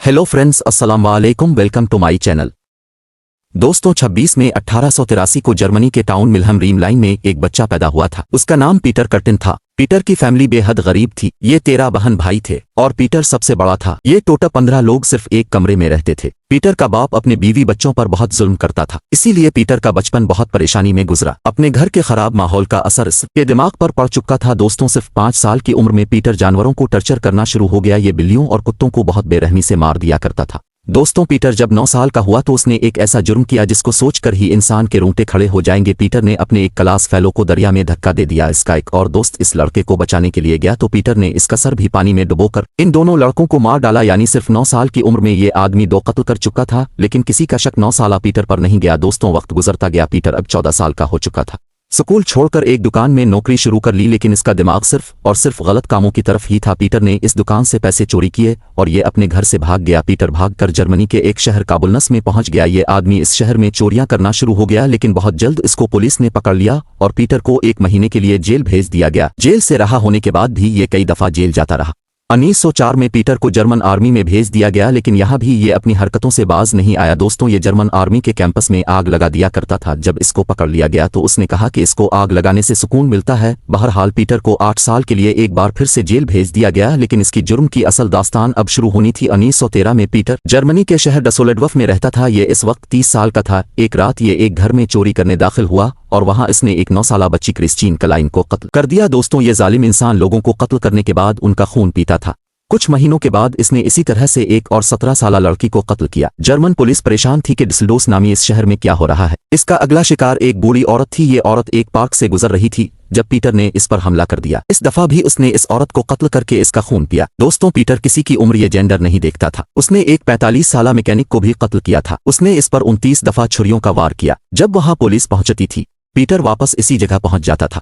Hello friends, अस्सलाम वालेकुम, welcome to my channel. दोस्तों 26 मई 1883 को जर्मनी के टाउन मिल्हम रीमलाइन में एक बच्चा पैदा हुआ था। उसका नाम पीटर कर्टिन था। पीटर की फैमिली बेहद गरीब थी। ये 13 बहन भाई थे और पीटर सबसे बड़ा था। ये टोटल 15 लोग सिर्फ एक कमरे में रहते थे। पीटर का बाप अपने बीवी बच्चों पर बहुत जुल्म करता था, इसीलिए पीटर का बचपन बहुत परेशानी में गुजरा। अपने घर के खराब माहौल का असर इसके दिमाग पर पड़ चुका था। दोस्तों सिर्फ 5 साल की उम्र में पीटर जानवरों को टर्चर करना शुरू हो गया। ये बिल्लियों और कुत्तों को बहुत बेरहमी से मार दिया करता था। दोस्तों पीटर जब 9 साल का हुआ तो उसने एक ऐसा जुर्म किया जिसको सोचकर ही इंसान के रोंगटे खड़े हो जाएंगे। पीटर ने अपने एक क्लास फेलो को दरिया में धक्का दे दिया। इसका एक और दोस्त इस लड़के को बचाने के लिए गया तो पीटर ने इसका सर भी पानी में डुबोकर इन दोनों लड़कों को मार डाला। यानी सिर्फ 9 साल की उम्र में ये आदमी 2 कत्ल कर चुका था, लेकिन किसी का शक 9 साला पीटर पर नहीं गया। दोस्तों वक्त गुजरता गया। पीटर अब 14 साल का हो चुका था। स्कूल छोड़कर एक दुकान में नौकरी शुरू कर ली, लेकिन इसका दिमाग सिर्फ और सिर्फ गलत कामों की तरफ ही था। पीटर ने इस दुकान से पैसे चोरी किए और ये अपने घर से भाग गया। पीटर भागकर जर्मनी के एक शहर काबुलनस में पहुंच गया। ये आदमी इस शहर में चोरियां करना शुरू हो गया, लेकिन बहुत जल्द इसको पुलिस ने पकड़ लिया और पीटर को 1 महीने के लिए जेल भेज दिया गया। जेल से रहा होने के बाद भी ये कई दफा जेल जाता रहा। 1904 में पीटर को जर्मन आर्मी में भेज दिया गया, लेकिन यहाँ भी ये अपनी हरकतों से बाज नहीं आया। दोस्तों ये जर्मन आर्मी के कैंपस में आग लगा दिया करता था। जब इसको पकड़ लिया गया तो उसने कहा कि इसको आग लगाने से सुकून मिलता है। बहरहाल पीटर को 8 साल के लिए एक बार फिर से जेल भेज दिया गया, लेकिन इसकी जुर्म की असल दास्तान अब शुरू होनी थी। 1913 में पीटर जर्मनी के शहर डसोल्डॉर्फ में रहता था। ये इस वक्त 30 साल का था। एक रात ये एक घर में चोरी करने दाखिल हुआ और वहां इसने एक 9 साला बच्ची क्रिस्टीन क्लाइन को कत्ल कर दिया। दोस्तों ये जालिम इंसान लोगों को कत्ल करने के बाद उनका खून पीता था। कुछ महीनों के बाद इसने इसी तरह से एक और 17 साला लड़की को कत्ल किया। जर्मन पुलिस परेशान थी कि डिसल्डोर्फ नामी इस शहर में क्या हो रहा है। इसका अगला शिकार एक बूढ़ी औरत थी। ये औरत एक पार्क से गुजर रही थी जब पीटर ने इस पर हमला कर दिया। इस दफा भी उसने इस औरत को कत्ल करके इसका खून पिया। दोस्तों पीटर किसी की उम्र या जेंडर नहीं देखता था। उसने एक 45 साला मैकेनिक को भी कत्ल किया था। उसने इस पर 29 दफा छुरियों का वार किया। जब वहां पुलिस पहुंचती थी पीटर वापस इसी जगह पहुंच जाता था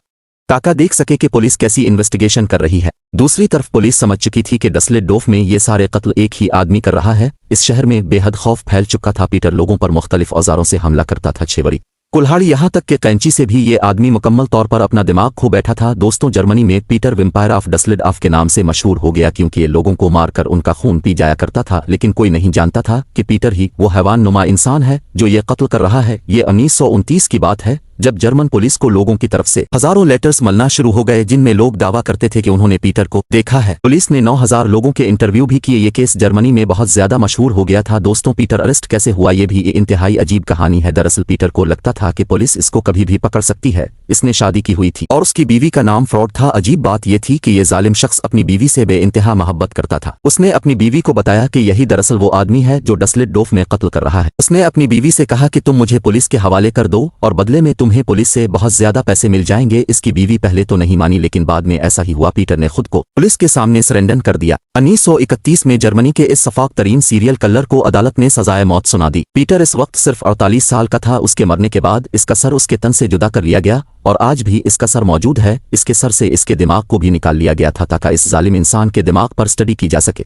ताकि देख सके कि पुलिस कैसी इन्वेस्टिगेशन कर रही है। दूसरी तरफ पुलिस समझ चुकी थी कि डसलेडोर्फ में ये सारे कत्ल एक ही आदमी कर रहा है। इस शहर में बेहद खौफ फैल चुका था। पीटर लोगों पर मुख्तलिफ औजारों से हमला करता था, छेवड़ी, कुल्हाड़ी, यहाँ तक कि कैंची से भी ये आदमी मुकम्मल तौर पर अपना दिमाग खो बैठा था। दोस्तों जर्मनी में पीटर वेम्पायर ऑफ डसलेडॉर्फ के नाम से मशहूर हो गया, क्योंकि ये लोगों को मारकर उनका खून पी जाया करता था। लेकिन कोई नहीं जानता था कि पीटर ही वो हैवान नुमा इंसान है जो ये कत्ल कर रहा है। ये 1929 की बात है जब जर्मन पुलिस को लोगों की तरफ से हजारों लेटर्स मिलना शुरू हो गए जिनमें लोग दावा करते थे कि उन्होंने पीटर को देखा है। पुलिस ने 9000 लोगों के इंटरव्यू भी किए। ये केस जर्मनी में बहुत ज्यादा मशहूर हो गया था। दोस्तों पीटर अरेस्ट कैसे हुआ ये भी इंतहाई अजीब कहानी है। दरअसल पीटर को लगता था कि पुलिस इसको कभी भी पकड़ सकती है। इसने शादी की हुई थी और उसकी बीवी का नाम फ्रॉड था। अजीब बात यह थी कि ये जालिम शख्स अपनी बीवी से बेइंतहा मोहब्बत करता था। उसने अपनी बीवी को बताया कि यही दरअसल वो आदमी है जो डसलेडोर्फ में कत्ल कर रहा है। उसने अपनी बीवी से कहा कि तुम मुझे पुलिस के हवाले कर दो और बदले में तुम्हें पुलिस से बहुत ज्यादा पैसे मिल जाएंगे। इसकी बीवी पहले तो नहीं मानी, लेकिन बाद में ऐसा ही हुआ। पीटर ने खुद को पुलिस के सामने सरेंडर कर दिया। 1931 में जर्मनी के इस सफाक तरीन सीरियल किलर को अदालत ने सजाए मौत सुना दी। पीटर इस वक्त सिर्फ 48 साल का था। उसके मरने के बाद इसका सर उसके तन से जुदा कर लिया गया और आज भी इसका सर मौजूद है। इसके सर से इसके दिमाग को भी निकाल लिया गया था ताकि इस जालिम इंसान के दिमाग पर स्टडी की जा सके।